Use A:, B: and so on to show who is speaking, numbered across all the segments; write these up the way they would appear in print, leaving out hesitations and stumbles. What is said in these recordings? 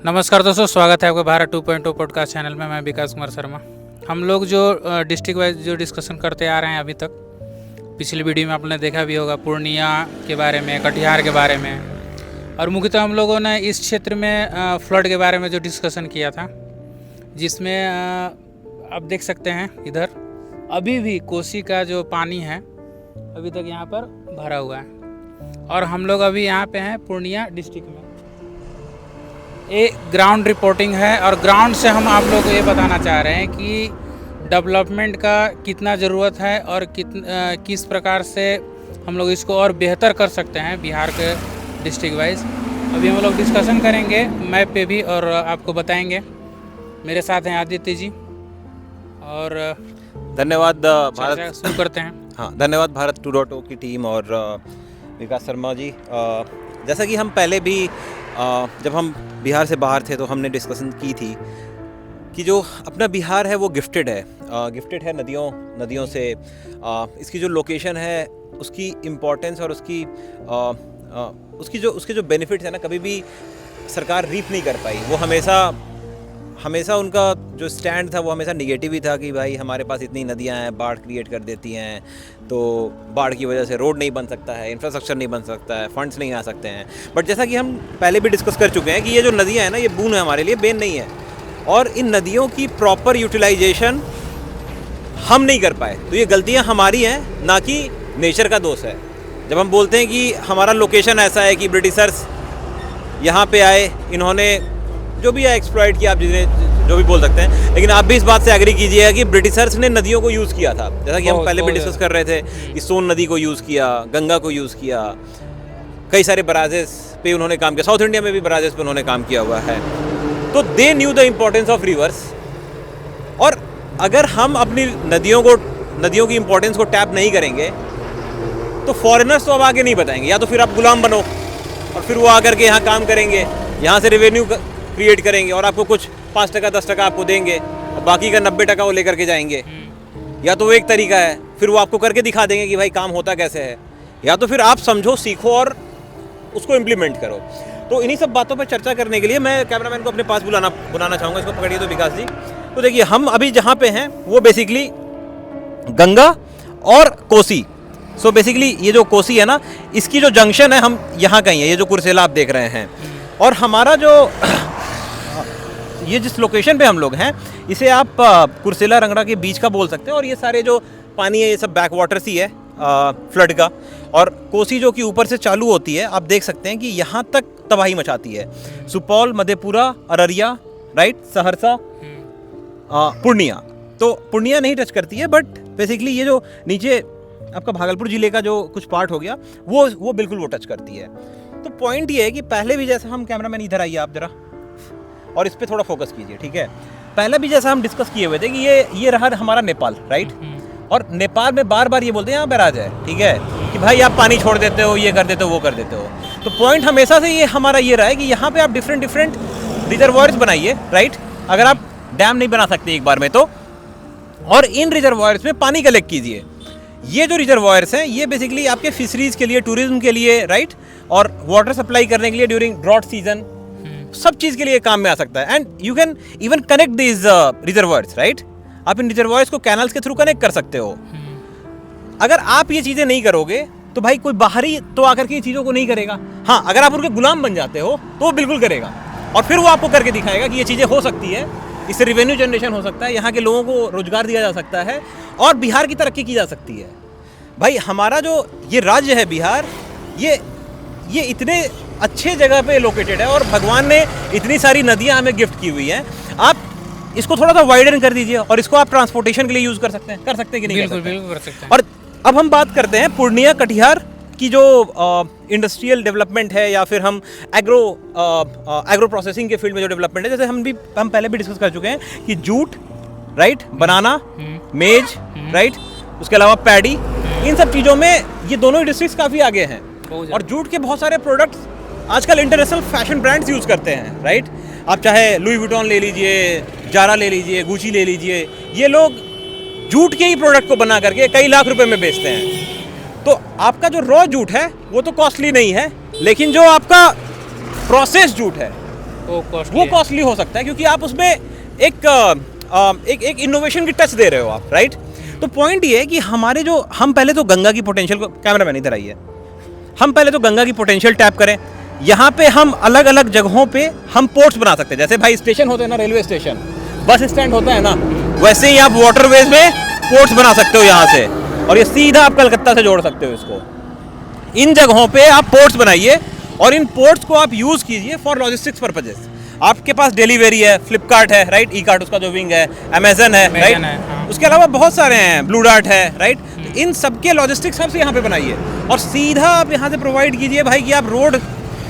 A: नमस्कार दोस्तों, स्वागत है आपका भारत 2.0 पॉडकास्ट चैनल में। मैं विकास कुमार शर्मा। हम लोग जो डिस्ट्रिक्ट वाइज जो डिस्कशन करते आ रहे हैं अभी तक, पिछली वीडियो में आपने देखा भी होगा पूर्णिया के बारे में, कटिहार के बारे में, और मुख्यतः हम लोगों ने इस क्षेत्र में फ्लड के बारे में जो डिस्कशन किया था, जिसमें आप देख सकते हैं इधर अभी भी कोसी का जो पानी है अभी तक यहाँ पर भरा हुआ है। और हम लोग अभी यहाँ पे हैं पूर्णिया डिस्ट्रिक्ट में। ये ग्राउंड रिपोर्टिंग है और ग्राउंड से हम आप लोग को ये बताना चाह रहे हैं कि डेवलपमेंट का कितना ज़रूरत है और किस प्रकार से हम लोग इसको और बेहतर कर सकते हैं बिहार के डिस्ट्रिक्ट वाइज। अभी हम लोग डिस्कशन करेंगे मैप पे भी और आपको बताएंगे। मेरे साथ हैं आदित्य जी और
B: धन्यवाद भारत।
A: शुरू करते हैं।
B: हाँ, धन्यवाद भारत 2.0 की टीम और विकास शर्मा जी। जैसा कि हम पहले भी जब हम बिहार से बाहर थे तो हमने डिस्कशन की थी कि जो अपना बिहार है वो गिफ्टेड है नदियों से। इसकी जो लोकेशन है उसकी इम्पोर्टेंस और उसके जो बेनिफिट्स है ना, कभी भी सरकार रीप नहीं कर पाई। वो हमेशा उनका जो स्टैंड था वो हमेशा निगेटिव ही था कि भाई हमारे पास इतनी नदियां हैं, बाढ़ क्रिएट कर देती हैं, तो बाढ़ की वजह से रोड नहीं बन सकता है, इंफ्रास्ट्रक्चर नहीं बन सकता है, फंड्स नहीं आ सकते हैं। बट जैसा कि हम पहले भी डिस्कस कर चुके हैं कि ये जो नदियां हैं ना, ये बून है हमारे लिए, बेन नहीं है। और इन नदियों की प्रॉपर यूटिलाइजेशन हम नहीं कर पाए, तो ये गलतियाँ हमारी हैं, ना कि नेचर का दोष है। जब हम बोलते हैं कि हमारा लोकेशन ऐसा है कि ब्रिटिशर्स यहाँ पे आए, इन्होंने जो भी है एक्सप्लॉइट किया, आप जिन्हें जो भी बोल सकते हैं, लेकिन आप भी इस बात से एग्री कीजिएगा कि ब्रिटिशर्स ने नदियों को यूज़ किया था। जैसा कि हम पहले भी डिस्कस कर रहे थे कि सोन नदी को यूज़ किया, गंगा को यूज़ किया, कई सारे बराजेस पे उन्होंने काम किया, साउथ इंडिया में भी बराजेस पे उन्होंने काम किया हुआ है। तो they knew the importance of reverse. और अगर हम अपनी नदियों की इम्पोर्टेंस को टैप नहीं करेंगे तो फॉरेनर्स तो अब आगे नहीं बताएंगे, या तो फिर आप गुलाम बनो और फिर वो आकर के यहाँ काम करेंगे, यहाँ से रेवेन्यू क्रिएट करेंगे और आपको कुछ 5% 10% आपको देंगे और बाकी का 90% वो लेकर के जाएंगे। या तो वो एक तरीका है, फिर वो आपको करके दिखा देंगे कि भाई काम होता कैसे है, या तो फिर आप समझो, सीखो और उसको इम्प्लीमेंट करो। तो इन्हीं सब बातों पर चर्चा करने के लिए मैं कैमरामैन को अपने पास बुलाना चाहूँगा। इसको पकड़िए तो विकास जी। तो देखिए, हम अभी जहाँ पे हैं वो बेसिकली गंगा और कोसी। सो बेसिकली ये जो कोसी है ना, इसकी जो जंक्शन है हम यहाँ कहीं है, ये जो कुर्सेला आप देख रहे हैं। और हमारा जो ये जिस लोकेशन पे हम लोग हैं, इसे आप कुर्सेला रंगड़ा के बीच का बोल सकते हैं। और ये सारे जो पानी है ये सब बैक वाटर सी है फ्लड का। और कोसी जो कि ऊपर से चालू होती है, आप देख सकते हैं कि यहाँ तक तबाही मचाती है। सुपौल, मधेपुरा, अररिया, राइट, सहरसा, पूर्णिया। तो पूर्णिया नहीं टच करती है, बट बेसिकली ये जो नीचे आपका भागलपुर जिले का जो कुछ पार्ट हो गया वो बिल्कुल वो टच करती है। तो पॉइंट ये है कि पहले भी जैसा हम, कैमरामैन इधर आइए आप जरा और इस पे थोड़ा फोकस कीजिए, ठीक है। पहले भी जैसा हम डिस्कस किए हुए थे कि ये रहा हमारा नेपाल, राइट। और नेपाल में बार बार ये बोलते हैं यहाँ बैराज है, ठीक है, कि भाई आप पानी छोड़ देते हो, ये कर देते हो, वो कर देते हो। तो पॉइंट हमेशा से ये हमारा ये रहा है कि यहाँ पे आप डिफरेंट रिजर्वॉयर्स बनाइए, राइट। अगर आप डैम नहीं बना सकते एक बार में तो, और इन रिजर्वॉयर्स में पानी कलेक्ट कीजिए। ये जो रिजर्वॉयर्स हैं ये बेसिकली आपके फिशरीज के लिए, टूरिज्म के लिए, राइट, और वाटर सप्लाई करने के लिए ड्यूरिंग ड्रॉट सीजन, सब चीज़ के लिए काम में आ सकता है। And you can even connect this reservoirs, right. आप इन रिजर्वॉयर्स को कैनल्स के थ्रू कनेक्ट कर सकते हो। अगर आप ये चीज़ें नहीं करोगे तो भाई कोई बाहरी तो आकर के ये चीज़ों को नहीं करेगा। हाँ, अगर आप उनके गुलाम बन जाते हो तो वो बिल्कुल करेगा, और फिर वो आपको करके दिखाएगा कि ये चीज़ें हो सकती है, इससे रेवेन्यू जनरेशन हो सकता है, यहाँ के लोगों को रोजगार दिया जा सकता है और बिहार की तरक्की की जा सकती है। भाई हमारा जो ये राज्य है बिहार, ये इतने अच्छे जगह पे लोकेटेड है और भगवान ने इतनी सारी नदियाँ हमें गिफ्ट की हुई हैं। आप इसको थोड़ा सा वाइडन कर दीजिए और इसको आप ट्रांसपोर्टेशन के लिए यूज़ कर सकते हैं कि नहीं?
A: बिल्कुल कर सकते हैं।
B: और अब हम बात करते हैं पूर्णिया कटिहार की जो इंडस्ट्रियल डेवलपमेंट है, या फिर हम एग्रो प्रोसेसिंग के फील्ड में जो डेवलपमेंट है। जैसे हम पहले भी डिस्कस कर चुके हैं कि जूट, राइट, बनाना, मेज, राइट, उसके अलावा पैडी, इन सब चीज़ों में ये दोनों इंडस्ट्रीज काफ़ी आगे हैं। और जूट के बहुत सारे प्रोडक्ट्स आजकल इंटरनेशनल फैशन ब्रांड्स यूज़ करते हैं, राइट। आप चाहे लुई विटॉन ले लीजिए, जारा ले लीजिए, गुची ले लीजिए, ये लोग जूट के ही प्रोडक्ट को बना करके कई लाख रुपए में बेचते हैं। तो आपका जो रॉ जूट है वो तो कॉस्टली नहीं है, लेकिन जो आपका प्रोसेस जूट है
A: वो
B: कॉस्टली हो सकता है, क्योंकि आप उसमें एक इनोवेशन की टच दे रहे हो आप, राइट। तो पॉइंट ये है कि हमारे जो हम पहले तो गंगा की पोटेंशियल को, कैमरा मैन इधर आइए, हम पहले तो गंगा की पोटेंशियल टैप करें। यहाँ पे हम अलग अलग जगहों पे हम पोर्ट्स बना सकते हैं, जैसे भाई स्टेशन होते हैं ना, रेलवे स्टेशन, बस स्टैंड होता है ना, वैसे ही आप वाटरवेज में पोर्ट्स बना सकते हो यहाँ से, और ये सीधा आप कलकत्ता से जोड़ सकते हो इसको। इन जगहों पे आप पोर्ट्स बनाइए और इन पोर्ट्स को आप यूज कीजिए फॉर लॉजिस्टिक्स पर्पजेस। आपके पास डिलीवरी है, फ्लिपकार्ट है, राइट, ई कार्ट उसका जो विंग है, अमेजन है, राइट,
A: हाँ।
B: उसके अलावा बहुत सारे हैं, ब्लू डार्ट है, राइट। इन सबके लॉजिस्टिक्स सबसे यहाँ पे बनाइए और सीधा आप यहाँ से प्रोवाइड कीजिए भाई कि आप रोड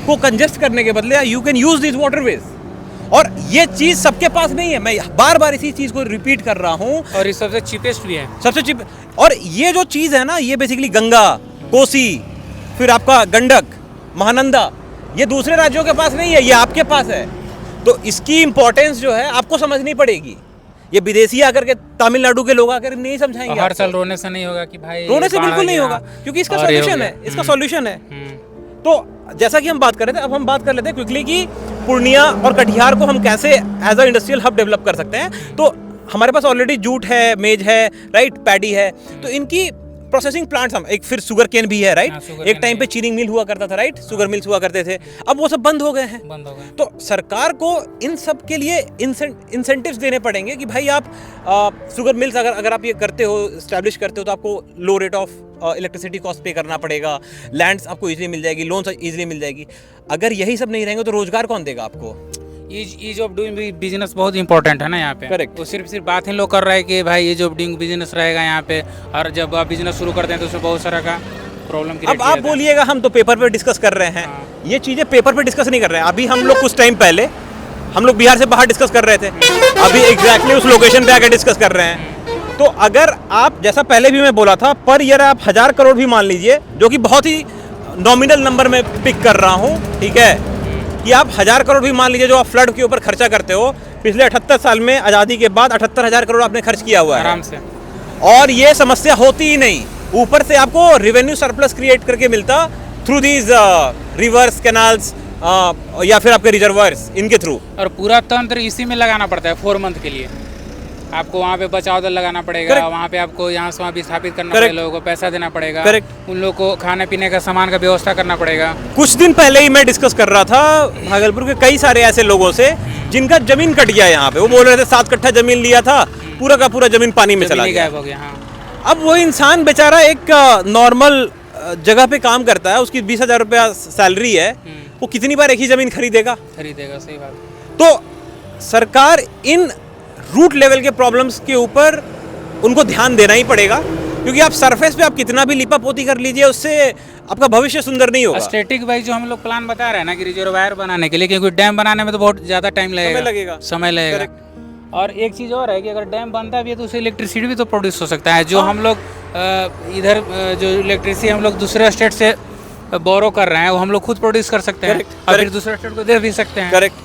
B: को कंजेस्ट करने के बदले you can use this waterways. और ये चीज सबके पास नहीं है, मैं बार बार इसी चीज को रिपीट कर रहा हूँ,
A: और ये सबसे चीपेस्ट भी है,
B: सबसे चीप। और ये जो चीज है ना, ये बेसिकली गंगा, कोसी, फिर आपका गंडक, महानंदा, ये दूसरे राज्यों के पास नहीं है, ये आपके पास है। तो इसकी इंपॉर्टेंस जो है आपको समझनी पड़ेगी। ये विदेशी आकर के, तमिलनाडु के लोग आकर नहीं समझाएंगे।
A: हर साल रोने से नहीं होगा कि भाई,
B: रोने से बिल्कुल नहीं होगा, क्योंकि इसका सॉल्यूशन है, इसका सॉल्यूशन है। तो जैसा कि हम बात कर रहे थे, अब हम बात कर लेते हैं क्विकली कि पूर्णिया और कटिहार को हम कैसे as a industrial hub develop कर सकते हैं। तो हमारे पास ऑलरेडी जूट है, मेज है, राइट, पैडी है, तो इनकी प्रोसेसिंग प्लांट्स हम एक, फिर शुगर केन भी है, राइट। एक टाइम पे चीनी मिल हुआ करता था, राइट, शुगर मिल्स हुआ करते थे, अब वो सब बंद हो गए हैं,
A: बंद हो गए।
B: तो सरकार को इन सब के लिए इंसेंटिव्स देने पड़ेंगे कि भाई आप शुगर मिल्स अगर आप ये करते हो, स्टैब्लिश करते हो, तो आपको लो रेट ऑफ इलेक्ट्रिसिटी कॉस्ट पे करना पड़ेगा, लैंड्स आपको इजीली मिल जाएगी, लोन्स इजीली मिल जाएगी। अगर यही सब नहीं रहेंगे तो रोजगार कौन देगा आपको?
A: ईज ऑफ डूइंग बिजनेस बहुत इंपॉर्टेंट है ना यहाँ पे।
B: करेक्ट।
A: तो सिर्फ बात ही लोग कर रहे हैं कि भाई ईज ऑफ डूइंग बिजनेस रहेगा यहाँ पे, और जब आप बिजनेस शुरू करते हैं तो उसमें बहुत सारा का प्रॉब्लम क्रिएट।
B: अब आप बोलिएगा हम तो पेपर पे डिस्कस कर रहे हैं, ये चीज़ें पेपर पे डिस्कस नहीं कर रहे हैं। अभी हम लोग कुछ टाइम पहले हम लोग बिहार से बाहर डिस्कस कर रहे थे, अभी एग्जैक्टली उस लोकेशन पे आकर डिस्कस कर रहे हैं। तो अगर आप, जैसा पहले भी मैं बोला था, पर ईयर आप 1000 करोड़ भी मान लीजिए, जो कि बहुत ही नॉमिनल नंबर में पिक कर रहा हूँ, ठीक है, कि आप 1000 करोड़ भी मान लीजिए जो आप फ्लड के ऊपर खर्चा करते हो। पिछले 78 साल में आज़ादी के बाद 78,000 करोड़ आपने खर्च किया हुआ है
A: आराम से,
B: और ये समस्या होती ही नहीं। ऊपर से आपको रेवेन्यू सरप्लस क्रिएट करके मिलता थ्रू दीज रिवर्स, कैनाल्स या फिर आपके रिजर्वायर्स, इनके थ्रू।
A: और पूरा तंत्र इसी में लगाना पड़ता है 4 मंथ के लिए। आपको वहाँ पे बचाव दल लगाना पड़ेगा, वहाँ पे आपको यहाँ से वहाँ विस्थापित करना पड़ेगा, लोगों को पैसा देना पड़ेगा, उन लोगों को खाने पीने का सामान का व्यवस्था करना पड़ेगा।
B: कुछ दिन पहले ही मैं डिस्कस कर रहा था भागलपुर के कई सारे ऐसे लोगों से जिनका जमीन कट गया यहाँ पे। वो बोल रहे थे 7 कट्ठा जमीन लिया था, पूरा का पूरा जमीन पानी में चला गया। अब वो इंसान बेचारा एक नॉर्मल जगह पे काम करता है, उसकी 20,000 रुपया सैलरी है, वो कितनी बार एक ही जमीन खरीदेगा?
A: सही बात।
B: तो सरकार इन रूट लेवल के प्रॉब्लम्स के ऊपर उनको ध्यान देना ही पड़ेगा, क्योंकि आप सरफेस पे आप कितना भी लिपा पोती कर लीजिए, उससे आपका भविष्य सुंदर नहीं होगा।
A: स्टैटिक वाइज जो हम लोग प्लान बता रहे हैं ना कि रिजर्वायर बनाने के लिए, क्योंकि डैम बनाने में तो बहुत ज़्यादा टाइम लगेगा, समय लगेगा। और एक चीज़ और है कि अगर डैम बनता भी है तो उससे इलेक्ट्रिसिटी भी तो प्रोड्यूस हो सकता है। जो हम लोग इधर जो इलेक्ट्रिसिटी हम लोग दूसरे स्टेट से बोरो कर रहे हैं, वो हम लोग खुद प्रोड्यूस कर सकते हैं और फिर दूसरे स्टेट को दे भी सकते हैं।
B: करेक्ट।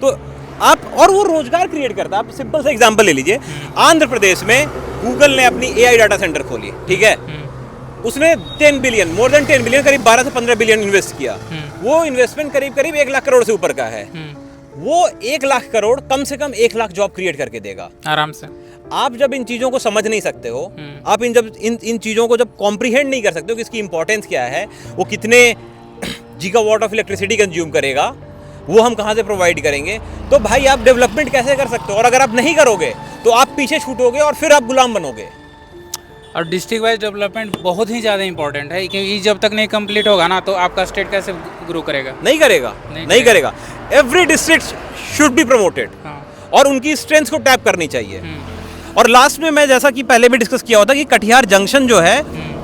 B: तो आप, और वो रोजगार क्रिएट करता है। आप सिंपल सा एग्जांपल ले लीजिए, आंध्र प्रदेश में गूगल ने अपनी AI डाटा सेंटर खोली, ठीक है, उसने 10 बिलियन, मोर देन 10 बिलियन, करीब 12 से 15 बिलियन इन्वेस्ट किया। वो इन्वेस्टमेंट करीब 1 लाख करोड़ से ऊपर का है। वो 1 लाख करोड़ कम से कम 1 लाख जॉब क्रिएट करके देगा आराम से। आप जब इन चीजों को समझ नहीं सकते हो, आप इन चीजों को जब कॉम्प्रीहेंड नहीं कर सकते हो कि इसकी इंपॉर्टेंस क्या है, वो कितने गीगावाट ऑफ इलेक्ट्रिसिटी कंज्यूम करेगा, वो हम कहाँ से प्रोवाइड करेंगे, तो भाई आप डेवलपमेंट कैसे कर सकते हो? और अगर आप नहीं करोगे तो आप पीछे छूटोगे और फिर आप गुलाम बनोगे।
A: और डिस्ट्रिक्ट वाइज डेवलपमेंट बहुत ही ज़्यादा इंपॉर्टेंट है, क्योंकि जब तक नहीं कंप्लीट होगा ना, तो आपका स्टेट कैसे ग्रो करेगा? नहीं करेगा। Every district should be promoted, और उनकी स्ट्रेंथ को टैप करनी चाहिए। और लास्ट में मैं, जैसा कि पहले भी डिस्कस किया होता, कि कटिहार जंक्शन जो है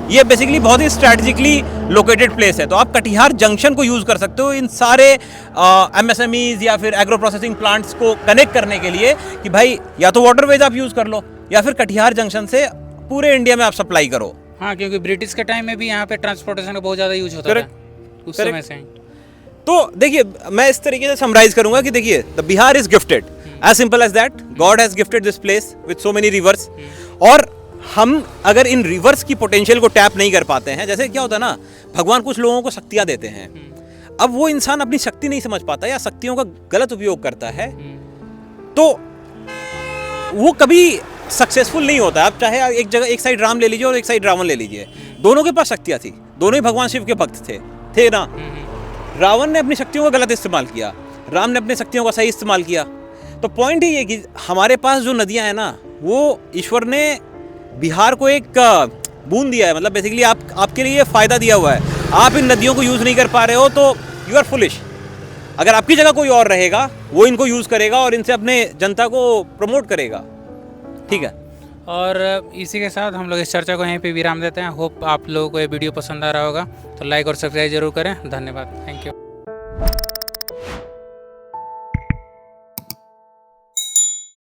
A: ये बेसिकली बहुत ही स्ट्रैटेजिकली लोकेटेड प्लेस है। तो आप कटिहार जंक्शन को यूज़ कर सकते हो इन सारे MSMEs या फिर एग्रो प्रोसेसिंग प्लांट्स को कनेक्ट करने के लिए, कि भाई या तो वाटरवेज आप यूज़ कर लो, या फिर कटिहार जंक्शन से पूरे इंडिया में आप सप्लाई करो। हाँ, क्योंकि ब्रिटिश के टाइम में भी यहाँ पे ट्रांसपोर्टेशन का बहुत ज़्यादा यूज होता है उस समय से। तो देखिए, मैं इस तरीके से समराइज करूंगा कि देखिए, the Bihar is gifted, as simple as that. God has gifted this place with so many rivers, और हम अगर इन रिवर्स की पोटेंशियल को टैप नहीं कर पाते हैं, जैसे क्या होता है ना, भगवान कुछ लोगों को शक्तियां देते हैं।
B: अब वो इंसान अपनी शक्ति नहीं समझ पाता या शक्तियों का गलत उपयोग करता है, तो वो कभी सक्सेसफुल नहीं होता। आप चाहे एक जगह एक साइड राम ले लीजिए और एक साइड रावण ले लीजिए, दोनों के पास शक्तियाँ थी, दोनों ही भगवान शिव के भक्त थे ना। रावण ने अपनी शक्तियों का गलत इस्तेमाल किया, राम ने अपनी शक्तियों का सही इस्तेमाल किया। तो पॉइंट ही ये कि हमारे पास जो नदियाँ हैं ना, वो ईश्वर ने बिहार को एक बूंद दिया है, मतलब बेसिकली आपके लिए फ़ायदा दिया हुआ है। आप इन नदियों को यूज़ नहीं कर पा रहे हो तो यू आर फुलिश। अगर आपकी जगह कोई और रहेगा, वो इनको यूज़ करेगा और इनसे अपने जनता को प्रमोट करेगा, ठीक है।
A: और इसी के साथ हम लोग इस चर्चा को यहीं पे विराम देते हैं। होप आप लोगों को ये वीडियो पसंद आ रहा होगा, तो लाइक और सब्सक्राइब जरूर करें। धन्यवाद, थैंक यू।